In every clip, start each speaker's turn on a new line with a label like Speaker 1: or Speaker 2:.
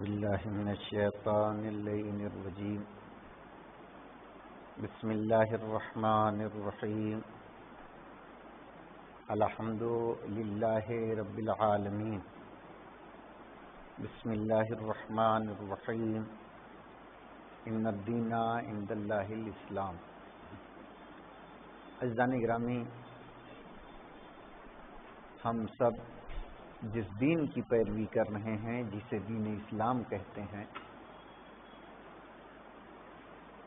Speaker 1: باللہ من الشیطان اللعین الرجیم بسم اللہ الرحمن الرحیم الحمد للہ رب العالمین بسم اللہ الرحمن الرحیم ان الدین عند اللہ الاسلام۔ عزیزان گرامی، ہم سب جس دین کی پیروی کر رہے ہیں، جسے دین اسلام کہتے ہیں،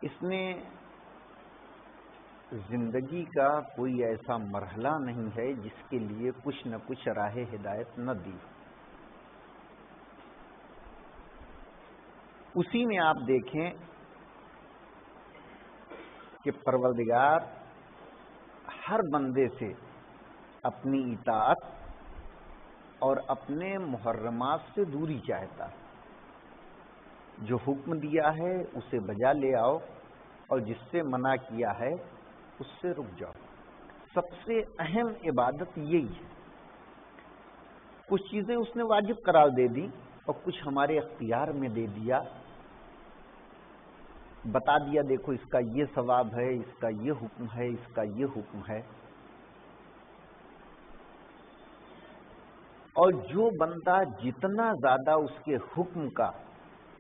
Speaker 1: اس میں زندگی کا کوئی ایسا مرحلہ نہیں ہے جس کے لیے کچھ نہ کچھ راہ ہدایت نہ دی۔ اسی میں آپ دیکھیں کہ پروردگار ہر بندے سے اپنی اطاعت اور اپنے محرمات سے دوری چاہتا ہے۔ جو حکم دیا ہے اسے بجا لے آؤ، اور جس سے منع کیا ہے اس سے رک جاؤ۔ سب سے اہم عبادت یہی ہے۔ کچھ چیزیں اس نے واجب قرار دے دی اور کچھ ہمارے اختیار میں دے دیا، بتا دیا دیکھو اس کا یہ ثواب ہے، اس کا یہ حکم ہے، اس کا یہ حکم ہے۔ اور جو بندہ جتنا زیادہ اس کے حکم کا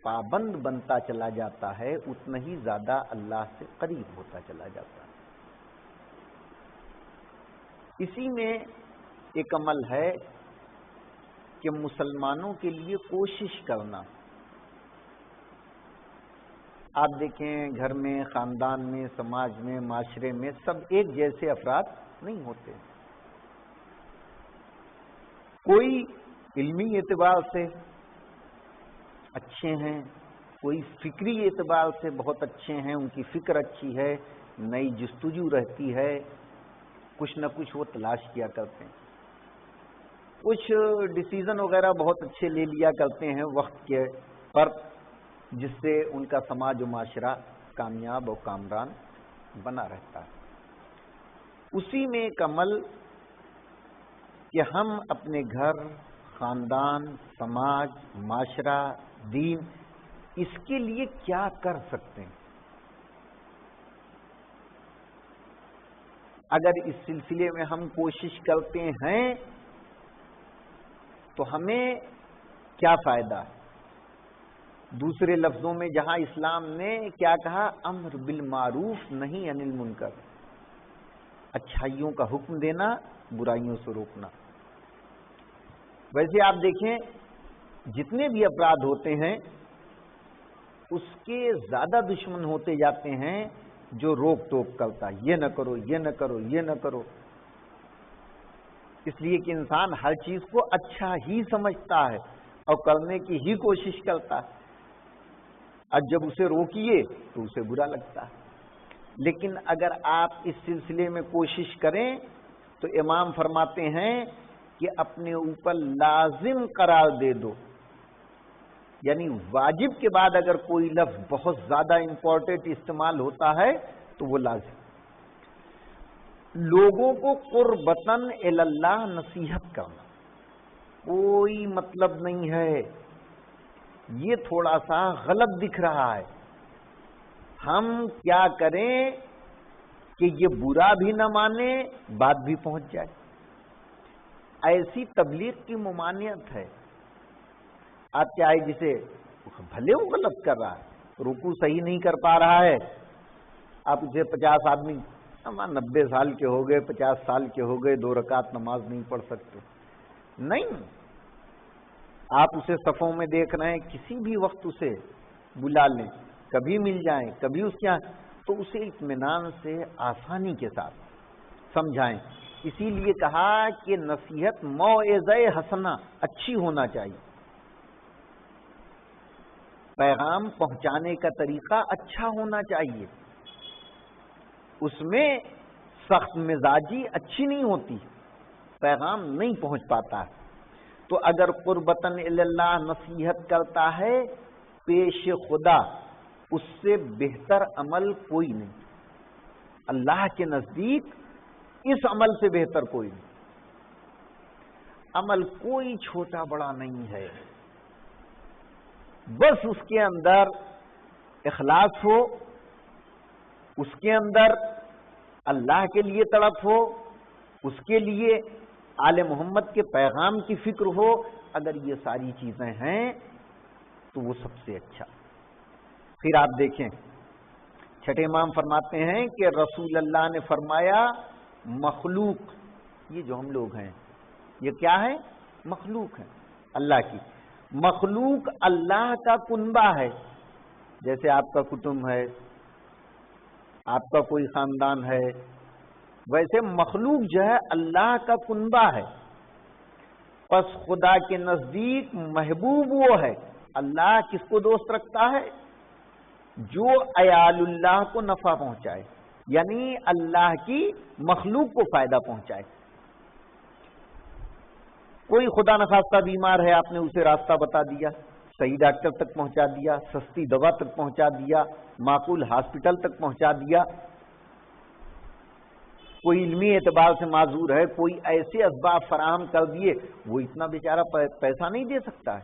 Speaker 1: پابند بنتا چلا جاتا ہے، اتنا ہی زیادہ اللہ سے قریب ہوتا چلا جاتا ہے۔ اسی میں ایک عمل ہے کہ مسلمانوں کے لیے کوشش کرنا۔ آپ دیکھیں گھر میں، خاندان میں، سماج میں، معاشرے میں سب ایک جیسے افراد نہیں ہوتے۔ کوئی علمی اعتبار سے اچھے ہیں، کوئی فکری اعتبار سے بہت اچھے ہیں، ان کی فکر اچھی ہے، نئی جستجو رہتی ہے، کچھ نہ کچھ وہ تلاش کیا کرتے ہیں، کچھ ڈیسیزن وغیرہ بہت اچھے لے لیا کرتے ہیں وقت کے پر، جس سے ان کا سماج و معاشرہ کامیاب و کامران بنا رہتا ہے۔ اسی میں ایک عمل کہ ہم اپنے گھر، خاندان، سماج، معاشرہ، دین، اس کے لیے کیا کر سکتے ہیں۔ اگر اس سلسلے میں ہم کوشش کرتے ہیں تو ہمیں کیا فائدہ ہے؟ دوسرے لفظوں میں جہاں اسلام نے کیا کہا، امر بالمعروف نہی عن المنکر، اچھائیوں کا حکم دینا، برائیوں سے روکنا۔ ویسے آپ دیکھیں جتنے بھی اپرادھ ہوتے ہیں اس کے زیادہ دشمن ہوتے جاتے ہیں جو روک ٹوک کرتا ہے، یہ نہ کرو، یہ نہ کرو، یہ نہ کرو۔ اس لیے کہ انسان ہر چیز کو اچھا ہی سمجھتا ہے اور کرنے کی ہی کوشش کرتا ہے، اور جب اسے روکیے تو اسے برا لگتا ہے۔ لیکن اگر آپ اس سلسلے میں کوشش کریں تو امام فرماتے ہیں کہ اپنے اوپر لازم قرار دے دو، یعنی واجب کے بعد اگر کوئی لفظ بہت زیادہ امپورٹنٹ استعمال ہوتا ہے تو وہ لازم۔ لوگوں کو قربتاً الی اللہ نصیحت کرنا کوئی مطلب نہیں ہے، یہ تھوڑا سا غلط دکھ رہا ہے۔ ہم کیا کریں کہ یہ برا بھی نہ مانے، بات بھی پہنچ جائے۔ ایسی تبلیغ کی ممانعت ہے۔ آپ چاہے جسے بھلے وہ غلط کر رہا ہے، رکوع صحیح نہیں کر پا رہا ہے، آپ اسے 50 آدمی 90 سال کے ہو گئے، 50 سال کے ہو گئے، 2 رکعت نماز نہیں پڑھ سکتے، نہیں، آپ اسے صفوں میں دیکھ رہے ہیں، کسی بھی وقت اسے بلا لیں، کبھی مل جائیں، کبھی اس کے تو اسے اطمینان سے آسانی کے ساتھ سمجھائیں۔ اسی لیے کہا کہ نصیحت موعظہ حسنہ اچھی ہونا چاہیے، پیغام پہنچانے کا طریقہ اچھا ہونا چاہیے، اس میں سخت مزاجی اچھی نہیں ہوتی، پیغام نہیں پہنچ پاتا ہے۔ تو اگر قربتاً الی اللہ نصیحت کرتا ہے پیش خدا، اس سے بہتر عمل کوئی نہیں، اللہ کے نزدیک اس عمل سے بہتر کوئی نہیں۔ عمل کوئی چھوٹا بڑا نہیں ہے، بس اس کے اندر اخلاص ہو، اس کے اندر اللہ کے لیے تڑپ ہو، اس کے لیے آل محمد کے پیغام کی فکر ہو، اگر یہ ساری چیزیں ہیں تو وہ سب سے اچھا۔ پھر آپ دیکھیں چھٹے امام فرماتے ہیں کہ رسول اللہ نے فرمایا مخلوق، یہ جو ہم لوگ ہیں یہ کیا ہے؟ مخلوق ہے اللہ کی۔ مخلوق اللہ کا کنبہ ہے، جیسے آپ کا کٹمب ہے، آپ کا کوئی خاندان ہے، ویسے مخلوق جو ہے اللہ کا کنبہ ہے۔ پس خدا کے نزدیک محبوب وہ ہے، اللہ کس کو دوست رکھتا ہے؟ جو عیال اللہ کو نفع پہنچائے، یعنی اللہ کی مخلوق کو فائدہ پہنچائے۔ کوئی خدا نخواستہ بیمار ہے، آپ نے اسے راستہ بتا دیا، صحیح ڈاکٹر تک پہنچا دیا، سستی دوا تک پہنچا دیا، معقول ہاسپٹل تک پہنچا دیا۔ کوئی علمی اعتبار سے معذور ہے، کوئی ایسے اسباب فراہم کر دیے، وہ اتنا بیچارہ پیسہ نہیں دے سکتا ہے،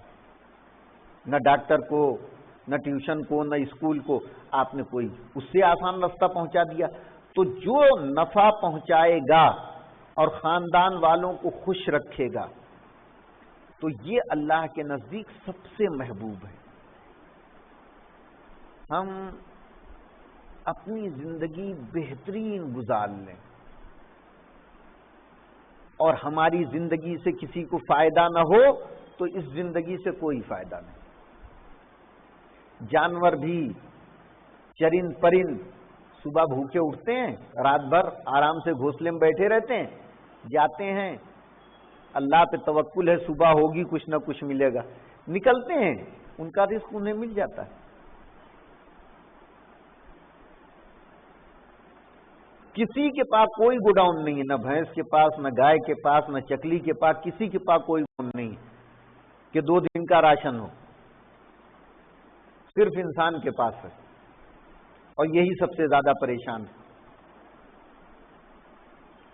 Speaker 1: نہ ڈاکٹر کو، نہ ٹیوشن کو، نہ اسکول کو، آپ نے کوئی اس سے آسان راستہ پہنچا دیا۔ تو جو نفع پہنچائے گا اور خاندان والوں کو خوش رکھے گا تو یہ اللہ کے نزدیک سب سے محبوب ہے۔ ہم اپنی زندگی بہترین گزار لیں اور ہماری زندگی سے کسی کو فائدہ نہ ہو تو اس زندگی سے کوئی فائدہ نہیں۔ جانور بھی، چرند پرند صبح بھوکے اٹھتے ہیں، رات بھر آرام سے گھونسلے میں بیٹھے رہتے ہیں، جاتے ہیں، اللہ پہ توکل ہے صبح ہوگی کچھ نہ کچھ ملے گا، نکلتے ہیں، ان کا رزق انہیں مل جاتا ہے۔ کسی کے پاس کوئی گوڈاؤن نہیں ہے، نہ بھینس کے پاس، نہ گائے کے پاس، نہ چکلی کے پاس، کسی کے پاس کوئی گوڈاؤن نہیں ہے کہ 2 دن کا راشن ہو، صرف انسان کے پاس ہے، اور یہی سب سے زیادہ پریشان ہے۔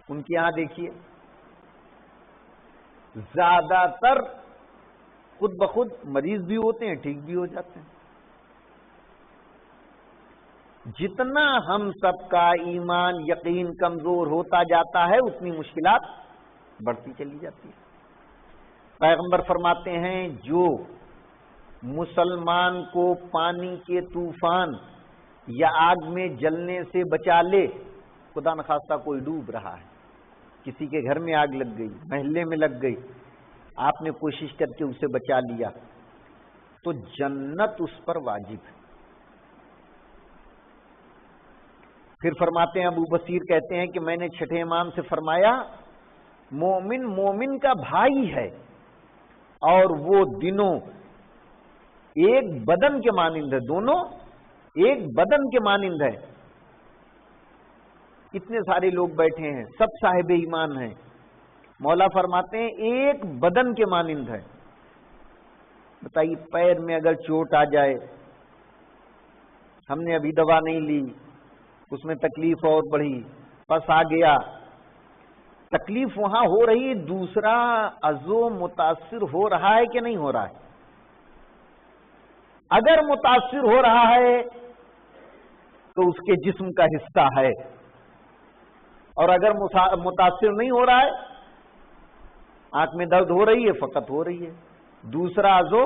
Speaker 1: ان کے یہاں دیکھیے زیادہ تر خود بخود مریض بھی ہوتے ہیں، ٹھیک بھی ہو جاتے ہیں۔ جتنا ہم سب کا ایمان یقین کمزور ہوتا جاتا ہے اتنی مشکلات بڑھتی چلی جاتی ہے۔ پیغمبر فرماتے ہیں جو مسلمان کو پانی کے طوفان یا آگ میں جلنے سے بچا لے، خدا نخواستہ کوئی ڈوب رہا ہے، کسی کے گھر میں آگ لگ گئی، محلے میں لگ گئی، آپ نے کوشش کر کے اسے بچا لیا تو جنت اس پر واجب ہے۔ پھر فرماتے ہیں ابو بصیر کہتے ہیں کہ میں نے چھٹے امام سے فرمایا مومن مومن کا بھائی ہے اور وہ دنوں ایک بدن کے مانند ہے، دونوں ایک بدن کے مانند ہے۔ اتنے سارے لوگ بیٹھے ہیں، سب صاحب ایمان ہیں، مولا فرماتے ہیں ایک بدن کے مانند ہے۔ بتائیے پیر میں اگر چوٹ آ جائے، ہم نے ابھی دوا نہیں لی، اس میں تکلیف اور بڑھی، پس آ گیا، تکلیف وہاں ہو رہی ہے، دوسرا عضو متاثر ہو رہا ہے کہ نہیں ہو رہا ہے؟ اگر متاثر ہو رہا ہے تو اس کے جسم کا حصہ ہے، اور اگر متاثر نہیں ہو رہا ہے، آنکھ میں درد ہو رہی ہے، فقط ہو رہی ہے، دوسرا عضو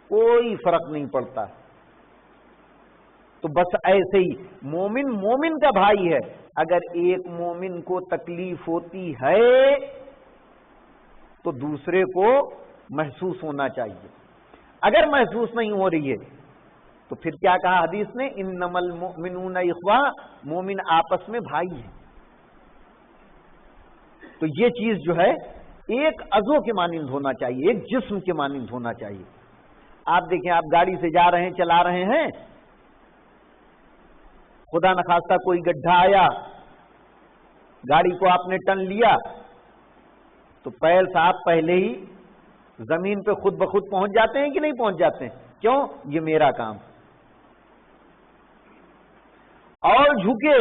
Speaker 1: کوئی فرق نہیں پڑتا۔ تو بس ایسے ہی مومن مومن کا بھائی ہے، اگر ایک مومن کو تکلیف ہوتی ہے تو دوسرے کو محسوس ہونا چاہیے، اگر محسوس نہیں ہو رہی ہے تو پھر کیا کہا حدیث نے، انما المؤمنون اخوہ، مومن آپس میں بھائی ہیں۔ تو یہ چیز جو ہے ایک عضو کے مانند ہونا چاہیے، ایک جسم کے مانند ہونا چاہیے۔ آپ دیکھیں، آپ گاڑی سے جا رہے ہیں، چلا رہے ہیں، خدا نخواستہ کوئی گڈھا آیا، گاڑی کو آپ نے ٹن لیا تو پیر صاحب پہلے ہی زمین پہ خود بخود پہنچ جاتے ہیں کہ نہیں پہنچ جاتے ہیں؟ کیوں؟ یہ میرا کام۔ اور جھکے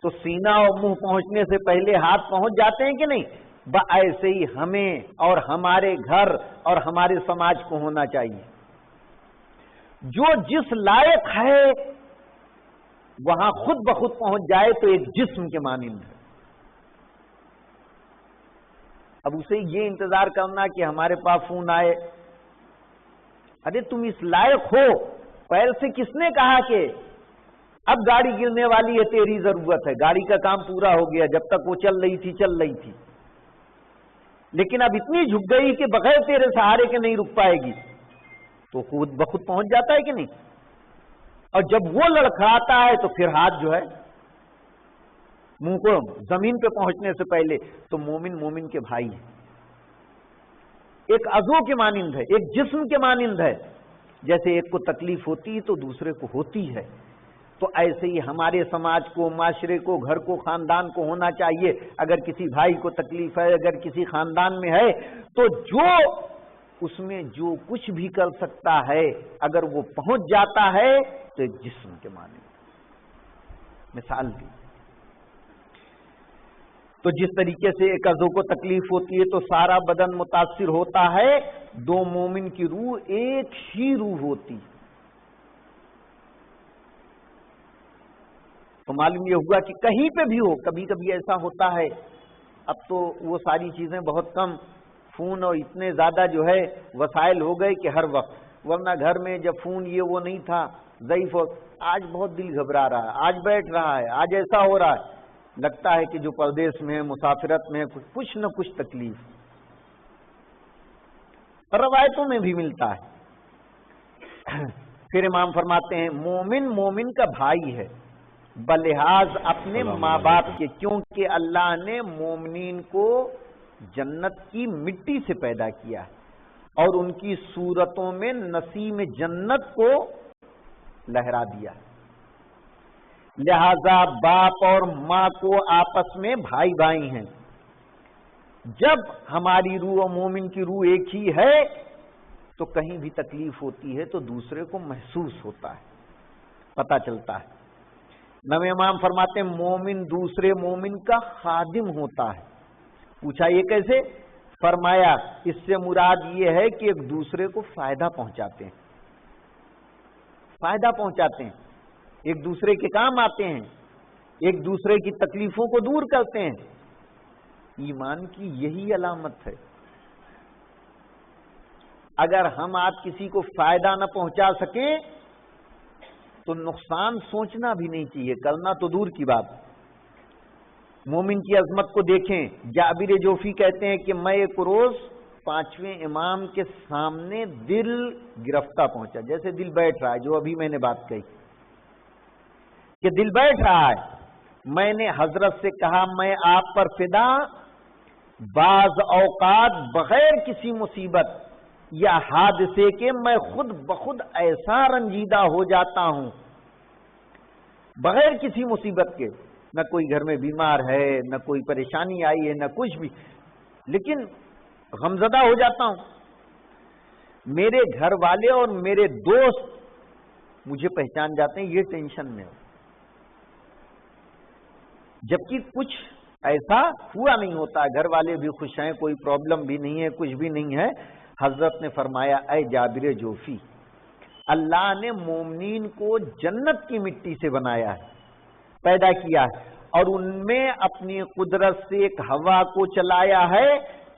Speaker 1: تو سینہ اور منہ پہنچنے سے پہلے ہاتھ پہنچ جاتے ہیں کہ نہیں؟ ایسے ہی ہمیں اور ہمارے گھر اور ہمارے سماج کو ہونا چاہیے. جو جس لائق ہے وہاں خود بخود پہنچ جائے تو ایک جسم کے مانند ہے. اب اسے یہ انتظار کرنا کہ ہمارے پاس فون آئے, ارے تم اس لائق ہو, پہل سے کس نے کہا کہ اب گاڑی گرنے والی ہے, تیری ضرورت ہے, گاڑی کا کام پورا ہو گیا, جب تک وہ چل رہی تھی, لیکن اب اتنی جھک گئی کہ بغیر تیرے سہارے کے نہیں رک پائے گی, تو خود بخود پہنچ جاتا ہے کہ نہیں. اور جب وہ لڑکھڑاتا ہے تو پھر ہاتھ جو ہے منہ کو زمین پہ پہنچنے سے پہلے, تو مومن مومن کے بھائی ہے, ایک عضو کے مانند ہے, ایک جسم کے مانند ہے. جیسے ایک کو تکلیف ہوتی ہے تو دوسرے کو ہوتی ہے, تو ایسے ہی ہمارے سماج کو, معاشرے کو, گھر کو, خاندان کو ہونا چاہیے. اگر کسی بھائی کو تکلیف ہے, اگر کسی خاندان میں ہے, تو جو اس میں جو کچھ بھی کر سکتا ہے اگر وہ پہنچ جاتا ہے تو ایک جسم کے معنی. مثال دی تو جس طریقے سے ایک عضو کو تکلیف ہوتی ہے تو سارا بدن متاثر ہوتا ہے, دو مومن کی روح ایک ہی روح ہوتی. تو معلوم یہ ہوا کہ کہیں پہ بھی ہو, کبھی کبھی ایسا ہوتا ہے, اب تو وہ ساری چیزیں بہت کم, فون اور اتنے زیادہ جو ہے وسائل ہو گئے کہ ہر وقت, ورنہ گھر میں جب فون یہ وہ نہیں تھا, ضعیف ہو, آج بہت دل گھبرا رہا ہے, آج بیٹھ رہا ہے, آج ایسا ہو رہا ہے, لگتا ہے کہ جو پردیس میں ہے, مسافرت میں ہے, کچھ نہ کچھ تکلیف. روایتوں میں بھی ملتا ہے. پھر امام فرماتے ہیں مومن مومن کا بھائی ہے بلحاظ اپنے ماں باپ کے, کیونکہ اللہ نے مومنین کو جنت کی مٹی سے پیدا کیا اور ان کی صورتوں میں نسیم جنت کو لہرا دیا. لہذا باپ اور ماں کو آپس میں بھائی بھائی ہیں. جب ہماری روح اور مومن کی روح ایک ہی ہے تو کہیں بھی تکلیف ہوتی ہے تو دوسرے کو محسوس ہوتا ہے, پتہ چلتا ہے. نویں امام فرماتے ہیں مومن دوسرے مومن کا خادم ہوتا ہے. پوچھا یہ کیسے؟ فرمایا اس سے مراد یہ ہے کہ ایک دوسرے کو فائدہ پہنچاتے ہیں, فائدہ پہنچاتے ہیں, ایک دوسرے کے کام آتے ہیں, ایک دوسرے کی تکلیفوں کو دور کرتے ہیں. ایمان کی یہی علامت ہے. اگر ہم آپ کسی کو فائدہ نہ پہنچا سکیں تو نقصان سوچنا بھی نہیں چاہیے, کرنا تو دور کی بات. مومن کی عظمت کو دیکھیں. جابر جوفی کہتے ہیں کہ میں ایک روز 5ویں امام کے سامنے دل گرفتہ پہنچا, جیسے دل بیٹھ رہا ہے, جو ابھی میں نے بات کہی کہ دل بیٹھ رہا ہے. میں نے حضرت سے کہا میں آپ پر فدا, بعض اوقات بغیر کسی مصیبت یا حادثے کے میں خود بخود ایسا رنجیدہ ہو جاتا ہوں, بغیر کسی مصیبت کے, نہ کوئی گھر میں بیمار ہے, نہ کوئی پریشانی آئی ہے, نہ کچھ بھی, لیکن غمزدہ ہو جاتا ہوں. میرے گھر والے اور میرے دوست مجھے پہچان جاتے ہیں, یہ ٹینشن میں ہو, جبکہ کچھ ایسا ہوا نہیں ہوتا, گھر والے بھی خوش ہیں, کوئی پرابلم بھی نہیں ہے, کچھ بھی نہیں ہے. حضرت نے فرمایا اے جابر جوفی, اللہ نے مومنین کو جنت کی مٹی سے بنایا ہے, پیدا کیا ہے, اور ان میں اپنی قدرت سے ایک ہوا کو چلایا ہے,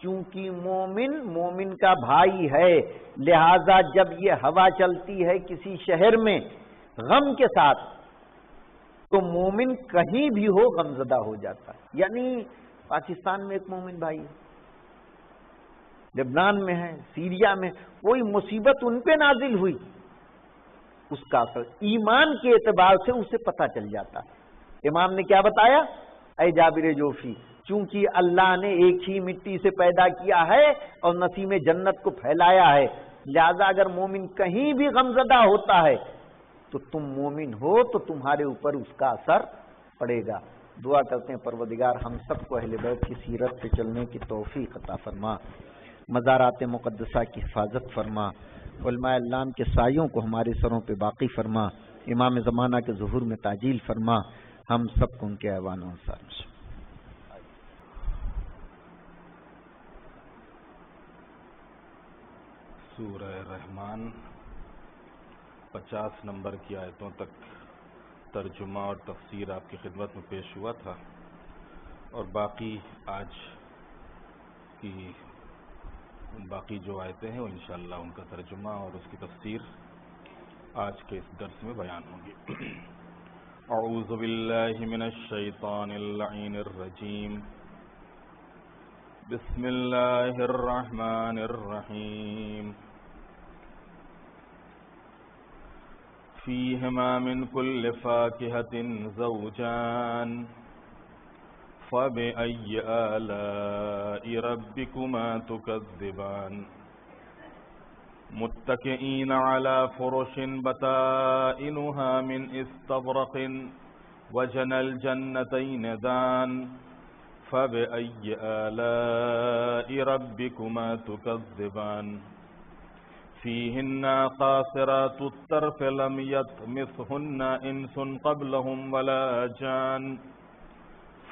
Speaker 1: کیونکہ مومن مومن کا بھائی ہے. لہذا جب یہ ہوا چلتی ہے کسی شہر میں غم کے ساتھ تو مومن کہیں بھی ہو غمزدہ ہو جاتا ہے. یعنی پاکستان میں ایک مومن بھائی ہے, لبنان میں ہے, سیریا میں, کوئی مصیبت ان پہ نازل ہوئی, اس کا اثر ایمان کے اعتبار سے اسے پتہ چل جاتا ہے. امام نے کیا بتایا؟ اے جابر جوفی, چونکہ اللہ نے ایک ہی مٹی سے پیدا کیا ہے اور نسیم جنت کو پھیلایا ہے, لہذا اگر مومن کہیں بھی غمزدہ ہوتا ہے تو تم مومن ہو تو تمہارے اوپر اس کا اثر پڑے گا. دعا کرتے ہیں پروردگار ہم سب کو اہل بیت کی سیرت پہ چلنے کی توفیق عطا فرما, مزارات مقدسہ کی حفاظت فرما, علماء علام کے سایوں کو ہمارے سروں پہ باقی فرما, امام زمانہ کے ظہور میں تعجیل فرما, ہم سب کو ان کے ایوان و انصار
Speaker 2: سورہ رحمان 50 نمبر کی آیتوں تک ترجمہ اور تفسیر آپ کی خدمت میں پیش ہوا تھا، اور باقی آج کی باقی جو آیتیں ہیں وہ انشاءاللہ ان کا ترجمہ اور اس کی تفسیر آج کے اس درس میں بیان ہوگی۔ اعوذ باللہ من الشیطان اللعین الرجیم، بسم اللہ الرحمن الرحیم، فیہما من کل فاکہۃ زوجان فبأي آلاء ربكما تكذبان متكئين على فرش بطائنها من استبرق وجنى الجنتين دان فبأي آلاء ربكما تكذبان فيهن قاصرات الطرف لم يطمثهن إنس قبلهم ولا جان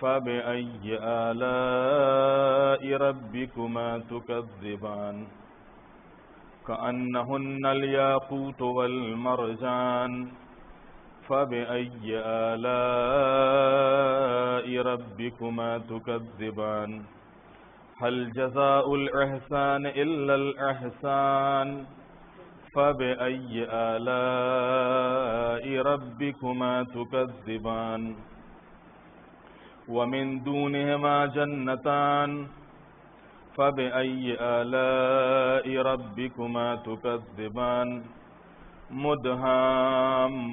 Speaker 2: فبأي آلاء ربكما تكذبان كأنهن الياقوت والمرجان فبأي آلاء ربكما تكذبان هل جزاء الإحسان إلا الإحسان فبأي آلاء ربكما تكذبان ومن دونهما جنتان فبأي آلاء ربكما تكذبان مدهامتان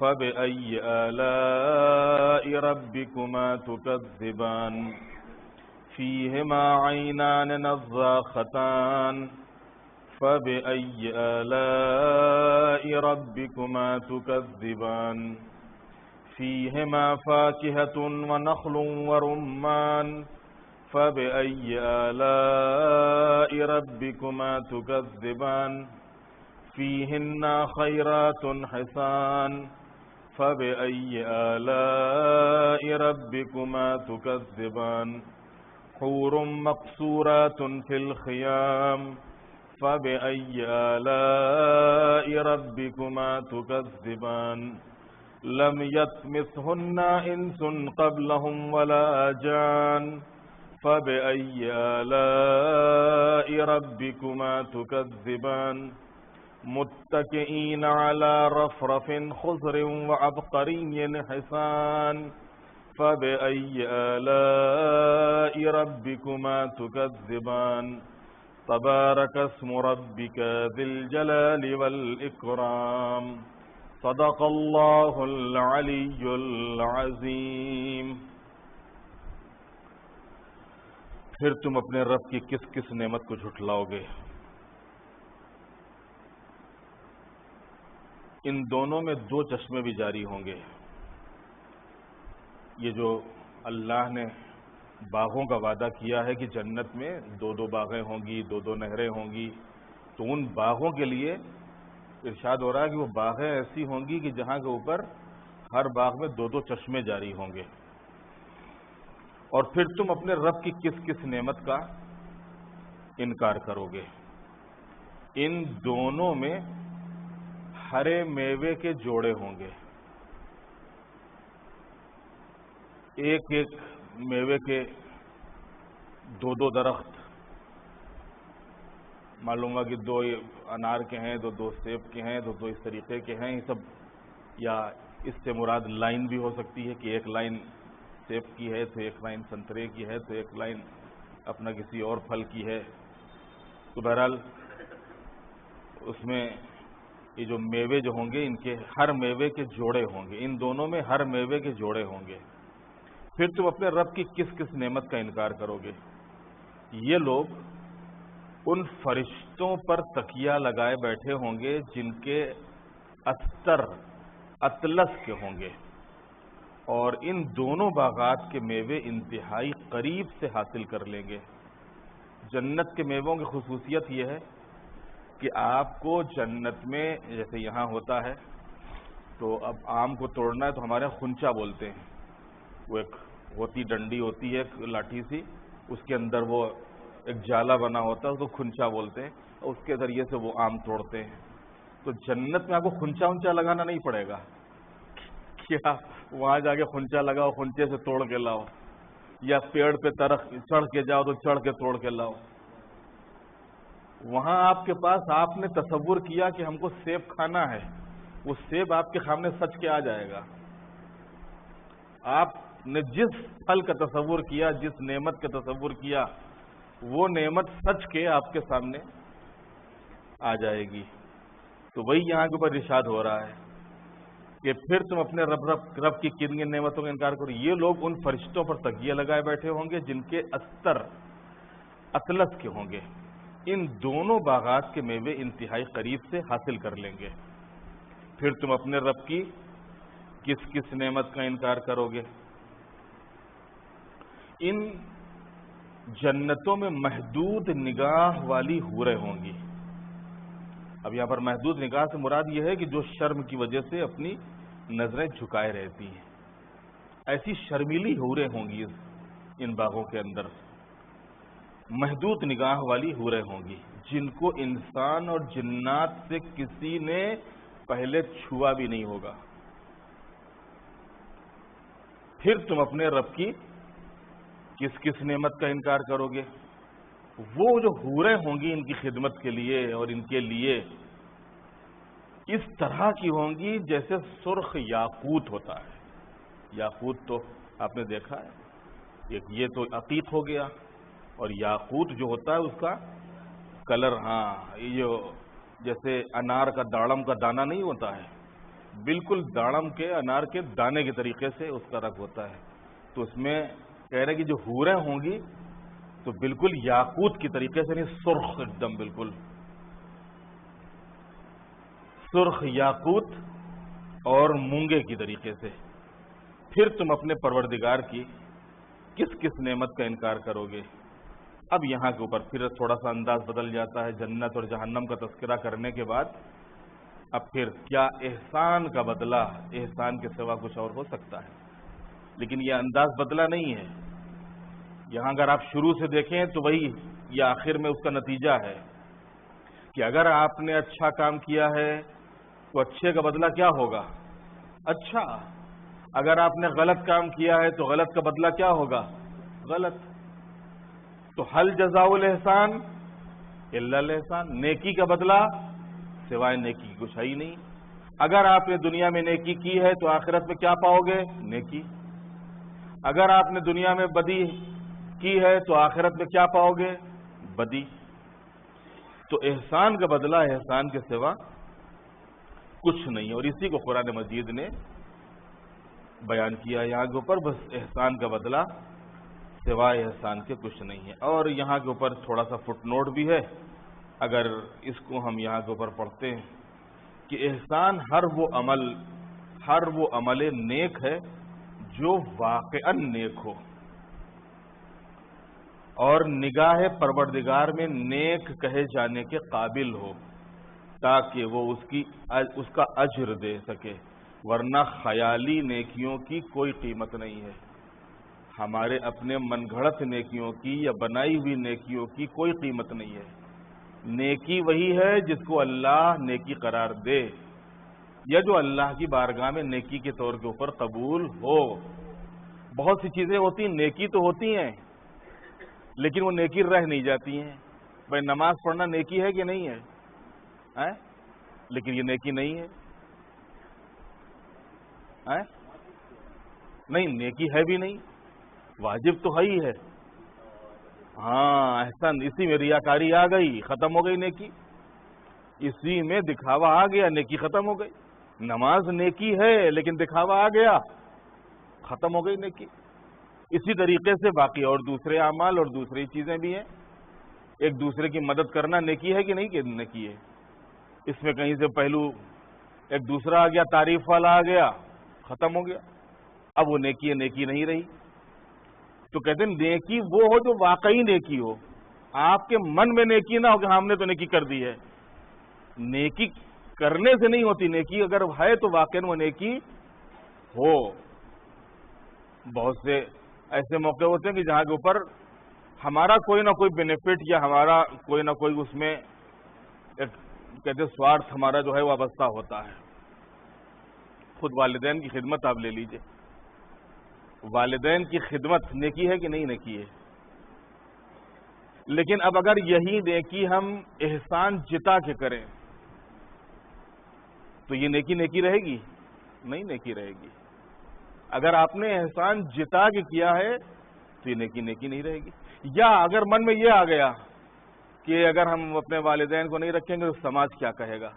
Speaker 2: فبأي آلاء ربكما تكذبان فيهما عينان نضاختان فبأي آلاء ربكما تكذبان فيهما فاكهة ونخل ورمان فبأي آلاء ربكما تكذبان فيهن خيرات حسان فبأي آلاء ربكما تكذبان حور مقصورات في الخيام فبأي آلاء ربكما تكذبان لم يطمثهن إنس قبلهم ولا جان فبأي آلاء ربكما تكذبان متكئين على رفرف خضر وعبقري حسان فبأي آلاء ربكما تكذبان تبارك اسم ربك ذي الجلال والإكرام صدق اللہ العلی العظیم۔ پھر تم اپنے رب کی کس کس نعمت کو جھٹلاؤ گے؟ ان دونوں میں 2 چشمے بھی جاری ہوں گے۔ یہ جو اللہ نے باغوں کا وعدہ کیا ہے کہ جنت میں 2 باغیں ہوں گی، 2 نہریں ہوں گی، تو ان باغوں کے لیے ارشاد ہو رہا ہے کہ وہ باغیں ایسی ہوں گی کہ جہاں کے اوپر ہر باغ میں 2 چشمے جاری ہوں گے۔ اور پھر تم اپنے رب کی کس کس نعمت کا انکار کرو گے؟ ان دونوں میں ہرے میوے کے جوڑے ہوں گے، ایک ایک میوے کے 2 درخت، معلوم ہوا کہ 2 انار کے ہیں، 2 سیب کے ہیں، 2 اس طریقے کے ہیں، یہ سب، یا اس سے مراد لائن بھی ہو سکتی ہے کہ ایک لائن سیب کی ہے تو ایک لائن سنترے کی ہے تو ایک لائن اپنا کسی اور پھل کی ہے۔ تو بہرحال اس میں یہ جو میوے جو ہوں گے ان کے ہر میوے کے جوڑے ہوں گے، ان دونوں میں ہر میوے کے جوڑے ہوں گے۔ پھر تم اپنے رب کی کس کس نعمت کا انکار کرو گے؟ یہ لوگ ان فرشتوں پر تکیہ لگائے بیٹھے ہوں گے جن کے استر اطلس کے ہوں گے، اور ان دونوں باغات کے میوے انتہائی قریب سے حاصل کر لیں گے۔ جنت کے میووں کی خصوصیت یہ ہے کہ آپ کو جنت میں جیسے یہاں ہوتا ہے تو اب آم کو توڑنا ہے تو ہمارے خنچا بولتے ہیں، وہ ایک ہوتی ڈنڈی ہوتی ہے ایک لاٹھی سی، اس کے اندر وہ ایک جالا بنا ہوتا ہے، اس کو کھنچا بولتے ہیں، اس کے ذریعے سے وہ آم توڑتے ہیں۔ تو جنت میں آپ کو کھنچا ونچا لگانا نہیں پڑے گا، کیا وہاں جا کے کھنچا لگاؤ، کھنچے سے توڑ کے لاؤ، یا پیڑ پہ چڑھ کے جاؤ تو چڑھ کے توڑ کے لاؤ۔ وہاں آپ کے پاس آپ نے تصور کیا کہ ہم کو سیب کھانا ہے، وہ سیب آپ کے سامنے سچ کے آ جائے گا۔ آپ نے جس پھل کا تصور کیا، جس نعمت کا تصور کیا، وہ نعمت سچ کے آپ کے سامنے آ جائے گی۔ تو وہی یہاں کے اوپر ارشاد ہو رہا ہے کہ پھر تم اپنے رب کی کن نعمتوں کا انکار کرو۔ یہ لوگ ان فرشتوں پر تکیہ لگائے بیٹھے ہوں گے جن کے استر اطلس کے ہوں گے، ان دونوں باغات کے میوے انتہائی قریب سے حاصل کر لیں گے۔ پھر تم اپنے رب کی کس کس نعمت کا انکار کرو گے؟ ان جنتوں میں محدود نگاہ والی حوریں ہوں گی۔ اب یہاں پر محدود نگاہ سے مراد یہ ہے کہ جو شرم کی وجہ سے اپنی نظریں جھکائے رہتی ہیں، ایسی شرمیلی حوریں ہوں گی ان باغوں کے اندر۔ محدود نگاہ والی حوریں ہوں گی جن کو انسان اور جنات سے کسی نے پہلے چھوا بھی نہیں ہوگا۔ پھر تم اپنے رب کی کس کس نعمت کا انکار کرو گے؟ وہ جو حوریں ہوں گی ان کی خدمت کے لیے اور ان کے لیے اس طرح کی ہوں گی جیسے سرخ یاقوت ہوتا ہے۔ یاقوت تو آپ نے دیکھا ہے، یہ تو عقیق ہو گیا، اور یاقوت جو ہوتا ہے اس کا کلر، یہ جیسے انار کا داڑم کا دانہ نہیں ہوتا ہے، بالکل داڑم کے انار کے دانے کے طریقے سے اس کا رنگ ہوتا ہے۔ تو اس میں کہہ رہے کہ جو حوریں ہوں گی تو بالکل یاقوت کی طریقے سے، نہیں سرخ، ایک دم بالکل سرخ یاقوت اور مونگے کی طریقے سے۔ پھر تم اپنے پروردگار کی کس کس نعمت کا انکار کرو گے؟ اب یہاں کے اوپر پھر تھوڑا سا انداز بدل جاتا ہے۔ جنت اور جہنم کا تذکرہ کرنے کے بعد اب پھر کیا احسان کا بدلہ احسان کے سوا کچھ اور ہو سکتا ہے؟ لیکن یہ انداز بدلا نہیں ہے۔ یہاں اگر آپ شروع سے دیکھیں تو وہی یہ آخر میں اس کا نتیجہ ہے کہ اگر آپ نے اچھا کام کیا ہے تو اچھے کا بدلہ کیا ہوگا؟ اچھا۔ اگر آپ نے غلط کام کیا ہے تو غلط کا بدلہ کیا ہوگا؟ غلط۔ تو حل جزاء الاحسان الا الاحسان، نیکی کا بدلہ سوائے نیکی کی کچھ ہے ہی نہیں۔ اگر آپ نے دنیا میں نیکی کی ہے تو آخرت میں کیا پاؤ گے؟ نیکی۔ اگر آپ نے دنیا میں بدی کی ہے تو آخرت میں کیا پاؤ گے؟ بدی۔ تو احسان کا بدلہ احسان کے سوا کچھ نہیں، اور اسی کو قرآن مجید نے بیان کیا یہاں کے اوپر، بس احسان کا بدلہ سوائے احسان کے کچھ نہیں ہے۔ اور یہاں کے اوپر تھوڑا سا فٹ نوٹ بھی ہے، اگر اس کو ہم یہاں کے اوپر پڑھتے ہیں کہ احسان ہر وہ عمل نیک ہے جو واقعاً نیک ہو اور نگاہ پروردگار میں نیک کہے جانے کے قابل ہو، تاکہ وہ اس کا اجر دے سکے، ورنہ خیالی نیکیوں کی کوئی قیمت نہیں ہے۔ ہمارے اپنے من گھڑت نیکیوں کی یا بنائی ہوئی نیکیوں کی کوئی قیمت نہیں ہے۔ نیکی وہی ہے جس کو اللہ نیکی قرار دے، یا جو اللہ کی بارگاہ میں نیکی کے طور کے اوپر قبول ہو۔ بہت سی چیزیں ہوتی ہیں، نیکی تو ہوتی ہیں لیکن وہ نیکی رہ نہیں جاتی ہیں۔ بھائی نماز پڑھنا نیکی ہے کہ نہیں ہے؟ لیکن یہ نیکی نہیں ہے، نہیں نیکی ہے بھی نہیں، واجب تو ہے ہی ہے۔ احسان، اسی میں ریاکاری آ گئی، ختم ہو گئی نیکی، اسی میں دکھاوا آ گیا، نیکی ختم ہو گئی۔ نماز نیکی ہے لیکن دکھاوا آ گیا، ختم ہو گئی نیکی۔ اسی طریقے سے باقی اور دوسرے اعمال اور دوسری چیزیں بھی ہیں۔ ایک دوسرے کی مدد کرنا نیکی ہے کہ نہیں کہ نیکی ہے؟ اس میں کہیں سے پہلو ایک دوسرا آ گیا، تعریف والا آ گیا، ختم ہو گیا، اب وہ نیکی ہے، نیکی نہیں رہی۔ تو کہتے ہیں نیکی وہ ہو جو واقعی نیکی ہو، آپ کے من میں نیکی نہ ہو کہ ہم نے تو نیکی کر دی ہے۔ نیکی کرنے سے نہیں ہوتی، نیکی اگر ہے تو واقعی وہ نیکی ہو۔ بہت سے ایسے موقع ہوتے ہیں کہ جہاں کے اوپر ہمارا کوئی نہ کوئی بینیفٹ یا ہمارا کوئی نہ کوئی اس میں ایک کہتے سوارتھ ہمارا جو ہے وابستہ ہوتا ہے. خود والدین کی خدمت آپ لے لیجئے. والدین کی خدمت نیکی ہے کہ نہیں نیکی ہے؟ لیکن اب اگر یہی نیکی ہم احسان جتا کے کریں تو یہ نیکی رہے گی؟ نہیں نیکی رہے گی. اگر آپ نے احسان جتا کے کیا ہے تو یہ نیکی نہیں رہے گی. یا اگر من میں یہ آ گیا کہ اگر ہم اپنے والدین کو نہیں رکھیں گے تو سماج کیا کہے گا،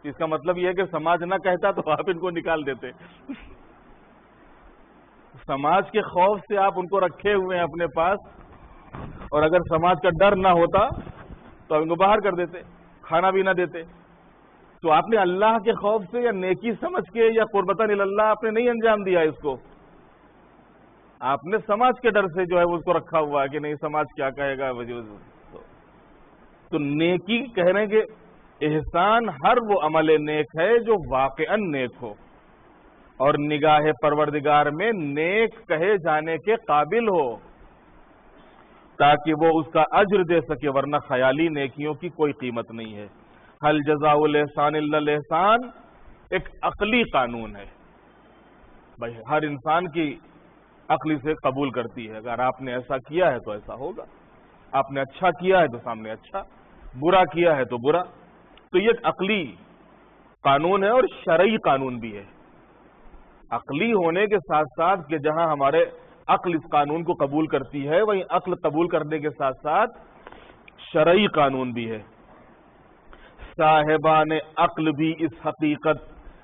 Speaker 2: اس کا مطلب یہ ہے کہ سماج نہ کہتا تو آپ ان کو نکال دیتے. سماج کے خوف سے آپ ان کو رکھے ہوئے ہیں اپنے پاس، اور اگر سماج کا ڈر نہ ہوتا تو آپ ان کو باہر کر دیتے، کھانا بھی نہ دیتے. تو آپ نے اللہ کے خوف سے یا نیکی سمجھ کے یا قربتاً اللہ آپ نے نہیں انجام دیا اس کو، آپ نے سماج کے ڈر سے جو ہے اس کو رکھا ہوا ہے کہ نہیں سماج کیا کہے گا. تو نیکی کہہ رہے ہیں کہ احسان ہر وہ عمل نیک ہے جو واقعاً نیک ہو اور نگاہ پروردگار میں نیک کہے جانے کے قابل ہو، تاکہ وہ اس کا اجر دے سکے، ورنہ خیالی نیکیوں کی کوئی قیمت نہیں ہے. حل جزاء الاحسان الا الاحسان ایک عقلی قانون ہے بھائی، ہر انسان کی عقلی سے قبول کرتی ہے. اگر آپ نے ایسا کیا ہے تو ایسا ہوگا، آپ نے اچھا کیا ہے تو سامنے اچھا، برا کیا ہے تو برا. تو یہ ایک عقلی قانون ہے اور شرعی قانون بھی ہے. عقلی ہونے کے ساتھ ساتھ کہ جہاں ہمارے عقل اس قانون کو قبول کرتی ہے، وہیں عقل قبول کرنے کے ساتھ ساتھ شرعی قانون بھی ہے. صاحبان عقل بھی اس حقیقت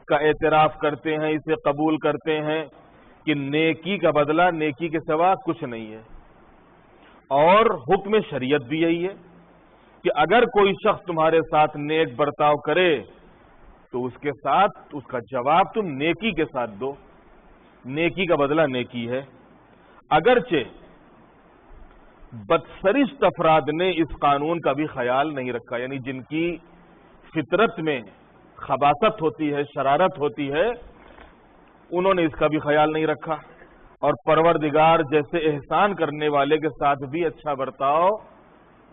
Speaker 2: کا اعتراف کرتے ہیں، اسے قبول کرتے ہیں کہ نیکی کا بدلہ نیکی کے سوا کچھ نہیں ہے. اور حکم شریعت بھی یہی ہے کہ اگر کوئی شخص تمہارے ساتھ نیک برتاؤ کرے تو اس کے ساتھ اس کا جواب تم نیکی کے ساتھ دو. نیکی کا بدلہ نیکی ہے. اگرچہ بدسرشت افراد نے اس قانون کا بھی خیال نہیں رکھا، یعنی جن کی فطرت میں خباثت ہوتی ہے، شرارت ہوتی ہے، انہوں نے اس کا بھی خیال نہیں رکھا، اور پروردگار جیسے احسان کرنے والے کے ساتھ بھی اچھا برتاؤ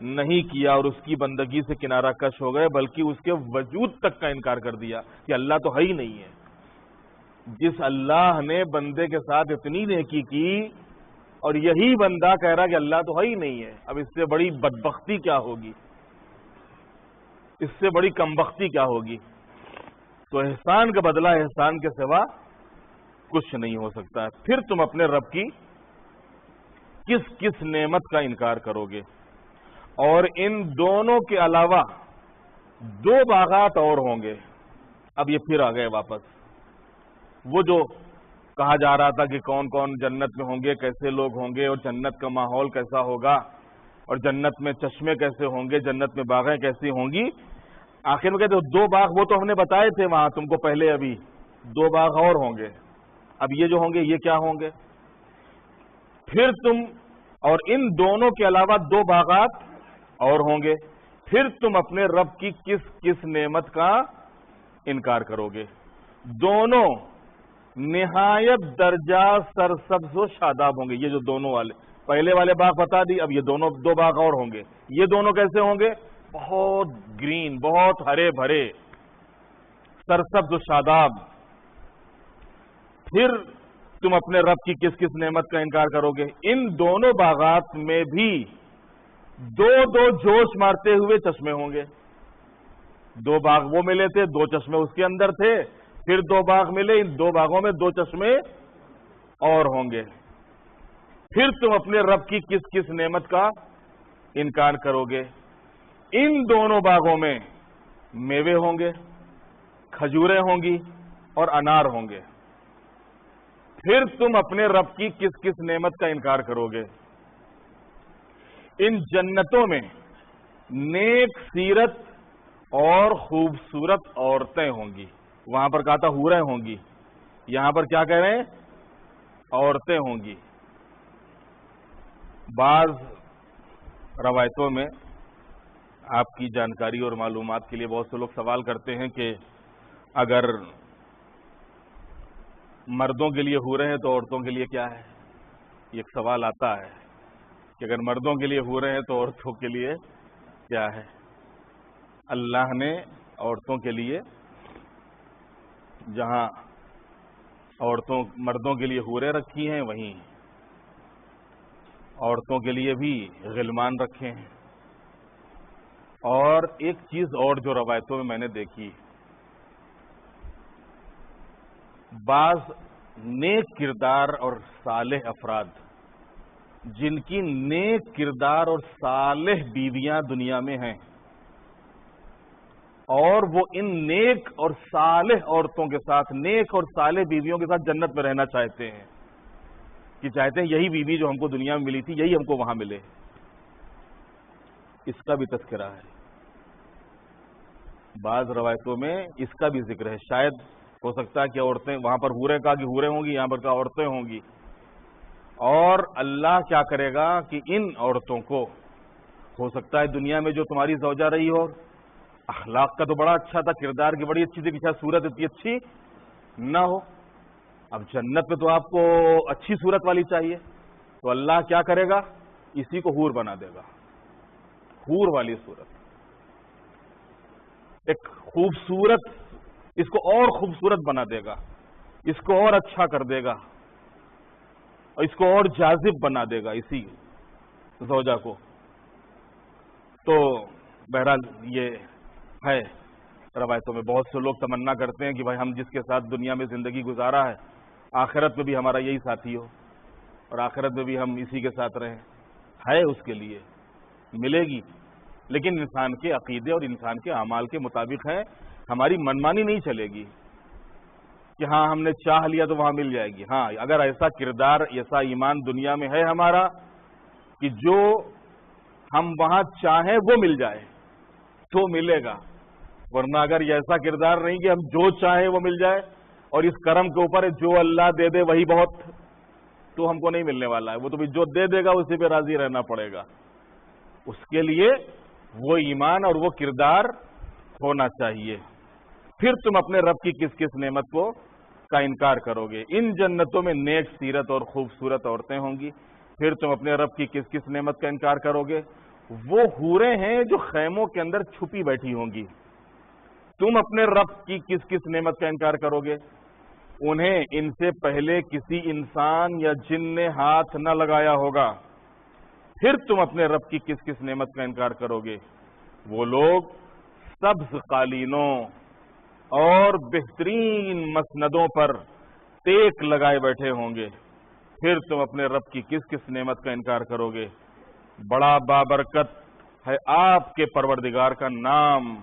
Speaker 2: نہیں کیا اور اس کی بندگی سے کنارہ کش ہو گئے، بلکہ اس کے وجود تک کا انکار کر دیا کہ اللہ تو ہے ہی نہیں ہے. جس اللہ نے بندے کے ساتھ اتنی نیکی کی اور یہی بندہ کہہ رہا کہ اللہ تو ہے ہی نہیں ہے، اب اس سے بڑی بدبختی کیا ہوگی، اس سے بڑی کمبختی کیا ہوگی. تو احسان کا بدلہ احسان کے سوا کچھ نہیں ہو سکتا ہے. پھر تم اپنے رب کی کس کس نعمت کا انکار کرو گے. اور ان دونوں کے علاوہ دو باغات اور ہوں گے. اب یہ پھر آ گئے واپس، وہ جو کہا جا رہا تھا کہ کون کون جنت میں ہوں گے، کیسے لوگ ہوں گے، اور جنت کا ماحول کیسا ہوگا، اور جنت میں چشمے کیسے ہوں گے، جنت میں باغیں کیسی ہوں گی. آخر میں کہتے ہیں دو باغ وہ تو ہم نے بتائے تھے وہاں تم کو پہلے، ابھی دو باغ اور ہوں گے. اب یہ جو ہوں گے یہ کیا ہوں گے؟ پھر تم، اور ان دونوں کے علاوہ دو باغات اور ہوں گے، پھر تم اپنے رب کی کس کس نعمت کا انکار کرو گے. دونوں نہایت درجہ سرسبز و شاداب ہوں گے. یہ جو دونوں والے پہلے والے باغ بتا دی، اب یہ دونوں دو باغ اور ہوں گے. یہ دونوں کیسے ہوں گے؟ بہت گرین، بہت ہرے بھرے، سرسبز و شاداب. پھر تم اپنے رب کی کس کس نعمت کا انکار کرو گے. ان دونوں باغات میں بھی دو دو جوش مارتے ہوئے چشمے ہوں گے. دو باغ وہ ملے تھے، دو چشمے اس کے اندر تھے، پھر دو باغ ملے، ان دو باغوں میں دو چشمے اور ہوں گے. پھر تم اپنے رب کی کس کس نعمت کا انکار کرو گے. ان دونوں باغوں میں میوے ہوں گے، کھجوریں ہوں گی اور انار ہوں گے. پھر تم اپنے رب کی کس کس نعمت کا انکار کرو گے. ان جنتوں میں نیک سیرت اور خوبصورت عورتیں ہوں گی. وہاں پر کہا تھا حوریں ہوں گی، یہاں پر کیا کہہ رہے ہیں؟ عورتیں ہوں گی. بعض روایتوں میں آپ کی جانکاری اور معلومات کے لیے بہت سے لوگ سوال کرتے ہیں کہ اگر مردوں کے لیے حوریں ہیں تو عورتوں کے لیے کیا ہے؟ یہ ایک سوال آتا ہے. کہ اگر مردوں کے لیے حوریں ہیں تو عورتوں کے لیے کیا ہے؟ اللہ نے عورتوں کے لیے جہاں مردوں کے لیے حوریں رکھی ہیں وہیں عورتوں کے لیے بھی غلمان رکھے ہیں. اور ایک چیز اور جو روایتوں میں میں نے دیکھی، بعض نیک کردار اور صالح افراد جن کی نیک کردار اور صالح بیویاں دنیا میں ہیں، اور وہ ان نیک اور صالح عورتوں کے ساتھ، نیک اور صالح بیویوں کے ساتھ جنت میں رہنا چاہتے ہیں، کہ چاہتے ہیں یہی بیوی جو ہم کو دنیا میں ملی تھی یہی ہم کو وہاں ملے. اس کا بھی تذکرہ ہے، بعض روایتوں میں اس کا بھی ذکر ہے. شاید ہو سکتا ہے کہ عورتیں وہاں پر حوریں کہا کہ حوریں ہوں گی، یہاں پر کہا عورتیں ہوں گی. اور اللہ کیا کرے گا کہ ان عورتوں کو، ہو سکتا ہے دنیا میں جو تمہاری زوجہ رہی ہو، اخلاق کا تو بڑا اچھا تھا، کردار کی بڑی اچھی تھی، کہ شاید صورت اتنی اچھی نہ ہو. اب جنت میں تو آپ کو اچھی صورت والی چاہیے، تو اللہ کیا کرے گا؟ اسی کو حور بنا دے گا، حور والی صورت، ایک خوبصورت، اس کو اور خوبصورت بنا دے گا، اس کو اور اچھا کر دے گا، اور اس کو اور جاذب بنا دے گا اسی زوجہ کو. تو بہرحال یہ ہے روایتوں میں. بہت سے لوگ تمنا کرتے ہیں کہ بھائی ہم جس کے ساتھ دنیا میں زندگی گزارا ہے آخرت میں بھی ہمارا یہی ساتھی ہو، اور آخرت میں بھی ہم اسی کے ساتھ رہیں. ہے اس کے لیے ملے گی، لیکن انسان کے عقیدے اور انسان کے اعمال کے مطابق ہے. ہماری منمانی نہیں چلے گی کہ ہاں ہم نے چاہ لیا تو وہاں مل جائے گی. ہاں اگر ایسا کردار، ایسا ایمان دنیا میں ہے ہمارا کہ جو ہم وہاں چاہیں وہ مل جائے تو ملے گا، ورنہ اگر یہ ایسا کردار نہیں کہ ہم جو چاہیں وہ مل جائے اور اس کرم کے اوپر جو اللہ دے دے وہی بہت، تو ہم کو نہیں ملنے والا ہے. وہ تو بھی جو دے دے گا اسی پہ راضی رہنا پڑے گا. اس کے لیے وہ ایمان اور وہ کردار ہونا چاہیے. پھر تم اپنے رب کی کس کس نعمت کو کا انکار کرو گے. ان جنتوں میں نیک سیرت اور خوبصورت عورتیں ہوں گی. پھر تم اپنے رب کی کس کس نعمت کا انکار کرو گے. وہ حوریں ہیں جو خیموں کے اندر چھپی بیٹھی ہوں گی. تم اپنے رب کی کس کس نعمت کا انکار کرو گے. انہیں ان سے پہلے کسی انسان یا جن نے ہاتھ نہ لگایا ہوگا. پھر تم اپنے رب کی کس کس نعمت کا انکار کرو گے. وہ لوگ سبز قالینوں اور بہترین مسندوں پر ٹیک لگائے بیٹھے ہوں گے. پھر تم اپنے رب کی کس کس نعمت کا انکار کرو گے. بڑا بابرکت ہے آپ کے پروردگار کا نام،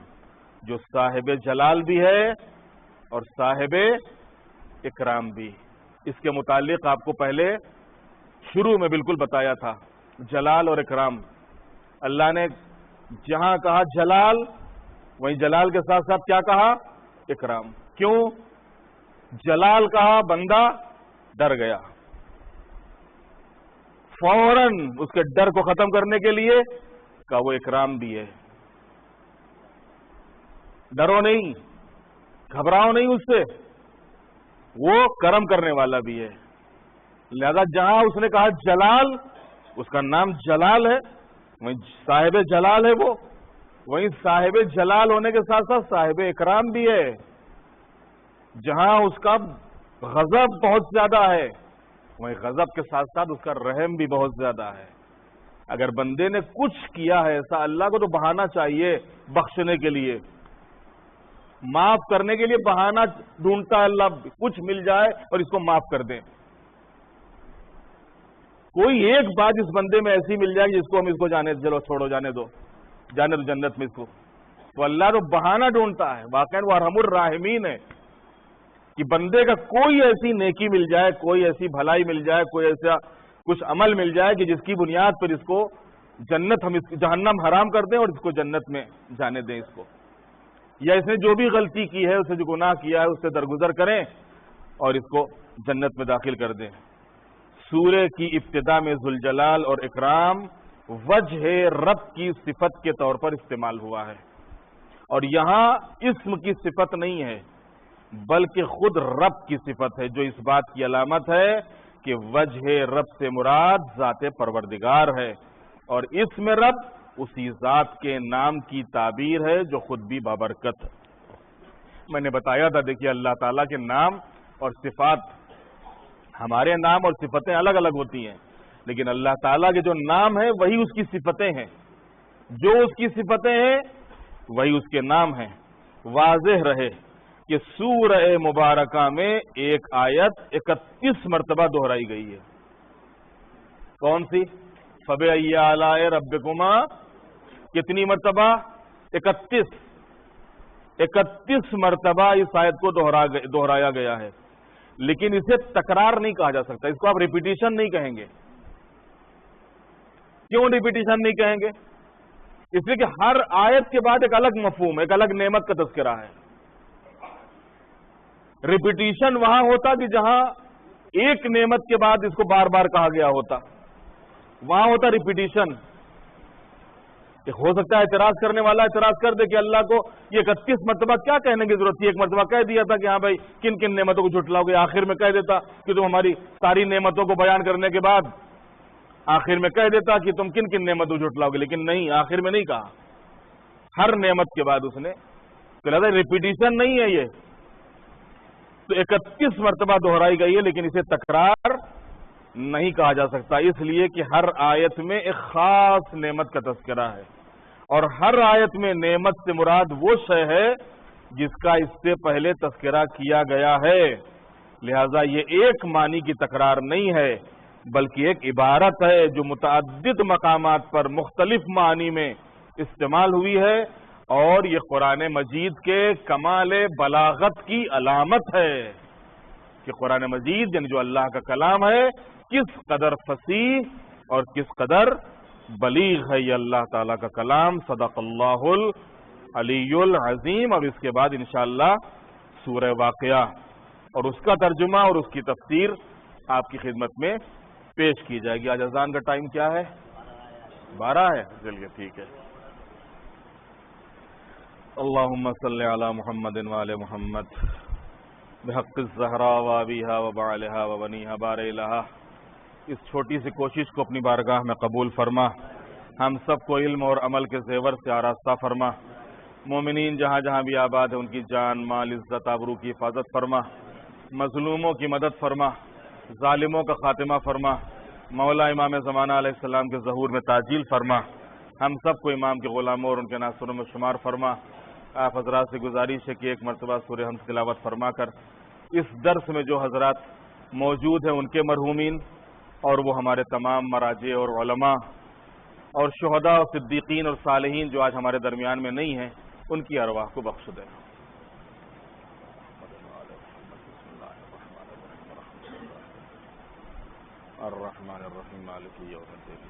Speaker 2: جو صاحب جلال بھی ہے اور صاحب اکرام بھی. اس کے متعلق آپ کو پہلے شروع میں بالکل بتایا تھا. جلال اور اکرام، اللہ نے جہاں کہا جلال وہیں جلال کے ساتھ ساتھ کیا کہا؟ اکرام. کیوں؟ جلال کہا بندہ ڈر گیا، فوراً اس کے ڈر کو ختم کرنے کے لیے کہا وہ اکرام بھی ہے. ڈرو نہیں، گھبراؤ نہیں اس سے، وہ کرم کرنے والا بھی ہے. لہذا جہاں اس نے کہا جلال، اس کا نام جلال ہے، وہیں صاحب جلال ہے وہ، وہیں صاحب جلال ہونے کے ساتھ ساتھ صاحب اکرام بھی ہے. جہاں اس کا غضب بہت زیادہ ہے وہیں غضب کے ساتھ ساتھ اس کا رحم بھی بہت زیادہ ہے. اگر بندے نے کچھ کیا ہے ایسا، اللہ کو تو بہانہ چاہیے بخشنے کے لیے، معاف کرنے کے لیے بہانہ ڈھونڈتا ہے اللہ، کچھ مل جائے اور اس کو معاف کر دیں. کوئی ایک بات اس بندے میں ایسی مل جائے جس کو ہم اس کو جانے چلو چھوڑو، جانے دو جنت میں اس کو، تو اللہ تو بہانہ ڈھونڈتا ہے. واقعی وہ ارحم الراحمین ہے کہ بندے کا کوئی ایسی نیکی مل جائے، کوئی ایسی بھلائی مل جائے، کوئی ایسا کچھ عمل مل جائے کہ جس کی بنیاد پر اس کو جنت، ہم اس جہنم حرام کر دیں اور اس کو جنت میں جانے دیں اس کو، یا اس نے جو بھی غلطی کی ہے، اسے جو گناہ کیا ہے اس سے درگزر کریں اور اس کو جنت میں داخل کر دیں. سورہ کی ابتدا میں ذوالجلال اور اکرام وجہ رب کی صفت کے طور پر استعمال ہوا ہے، اور یہاں اسم کی صفت نہیں ہے بلکہ خود رب کی صفت ہے، جو اس بات کی علامت ہے کہ وجہ رب سے مراد ذات پروردگار ہے. اور اس میں رب اسی ذات کے نام کی تعبیر ہے جو خود بھی بابرکت ہے۔ میں نے بتایا تھا، دیکھیے اللہ تعالیٰ کے نام اور صفات، ہمارے نام اور صفتیں الگ الگ ہوتی ہیں، لیکن اللہ تعالیٰ کے جو نام ہیں وہی اس کی صفتیں ہیں، جو اس کی صفتیں ہیں وہی اس کے نام ہیں۔ واضح رہے کہ سورہ مبارکہ میں ایک آیت 31 مرتبہ دہرائی گئی ہے۔ کون سی؟ فَبِأَيِّ آلَاءِ رَبِّكُمَا، کتنی مرتبہ؟ 31 مرتبہ اس آیت کو دہرایا گیا ہے، لیکن اسے تکرار نہیں کہا جا سکتا، اس کو آپ ریپیٹیشن نہیں کہیں گے۔ کیوں ریپیٹیشن نہیں کہیں گے؟ اس لیے کہ ہر آیت کے بعد ایک الگ مفہوم، ایک الگ نعمت کا تذکرہ ہے۔ ریپیٹیشن وہاں ہوتا کہ جہاں ایک نعمت کے بعد اس کو بار بار کہا گیا ہوتا، وہاں ہوتا ریپیٹیشن۔ ہو سکتا ہے اعتراض کرنے والا اعتراض کر دے کہ اللہ کو یہ 31 مرتبہ کیا کہنے کی ضرورت تھی، ایک مرتبہ کہہ دیا تھا کہ ہاں بھائی کن کن نعمتوں کو جھٹلاؤ گے، آخر میں کہہ دیتا کہ تم ہماری ساری نعمتوں کو بیان کرنے کے بعد آخر میں کہہ دیتا کہ تم کن کن نعمتوں کو جھٹلاؤ گے، لیکن نہیں، آخر میں نہیں کہا، ہر نعمت کے بعد اس نے، تو لہذا ریپیٹیشن نہیں ہے یہ، تو 31 مرتبہ دہرائی گئی ہے، لیکن اسے تکرار نہیں کہا جا سکتا، اس لیے کہ ہر آیت میں ایک خاص نعمت کا تذکرہ ہے، اور ہر آیت میں نعمت سے مراد وہ شے ہے جس کا اس سے پہلے تذکرہ کیا گیا ہے، لہذا یہ ایک معنی کی تکرار نہیں ہے بلکہ ایک عبارت ہے جو متعدد مقامات پر مختلف معنی میں استعمال ہوئی ہے، اور یہ قرآن مجید کے کمال بلاغت کی علامت ہے کہ قرآن مجید یعنی جو اللہ کا کلام ہے کس قدر فصیح اور کس قدر بلیغ ہے یہ اللہ تعالیٰ کا کلام۔ صدق اللہ العلی العظیم۔ اور اس کے بعد انشاءاللہ سورہ واقعہ اور اس کا ترجمہ اور اس کی تفسیر آپ کی خدمت میں پیش کی جائے گی۔ آج اذان کا ٹائم کیا ہے؟ 12 ہے، چلیے ٹھیک ہے۔ اللہم صلی علی محمد وعلی محمد بحق الزہراء وابیہا وبعلہا وبنیہا بار الہا۔ اس چھوٹی سی کوشش کو اپنی بارگاہ میں قبول فرما، ہم سب کو علم اور عمل کے زیور سے آراستہ فرما، مومنین جہاں جہاں بھی آباد ہیں ان کی جان مال عزت آبرو کی حفاظت فرما، مظلوموں کی مدد فرما، ظالموں کا خاتمہ فرما، مولا امام زمانہ علیہ السلام کے ظہور میں تعجیل فرما، ہم سب کو امام کے غلاموں اور ان کے ناصروں میں شمار فرما۔ آپ حضرات سے گزارش ہے کہ ایک مرتبہ سورہ حمد تلاوت فرما کر اس درس میں جو حضرات موجود ہیں ان کے مرحومین اور وہ ہمارے تمام مراجع اور علماء اور شہداء اور صدیقین اور صالحین جو آج ہمارے درمیان میں نہیں ہیں ان کی ارواح کو بخش دیں۔ الرحمن الرحیم مالک یوم الدین۔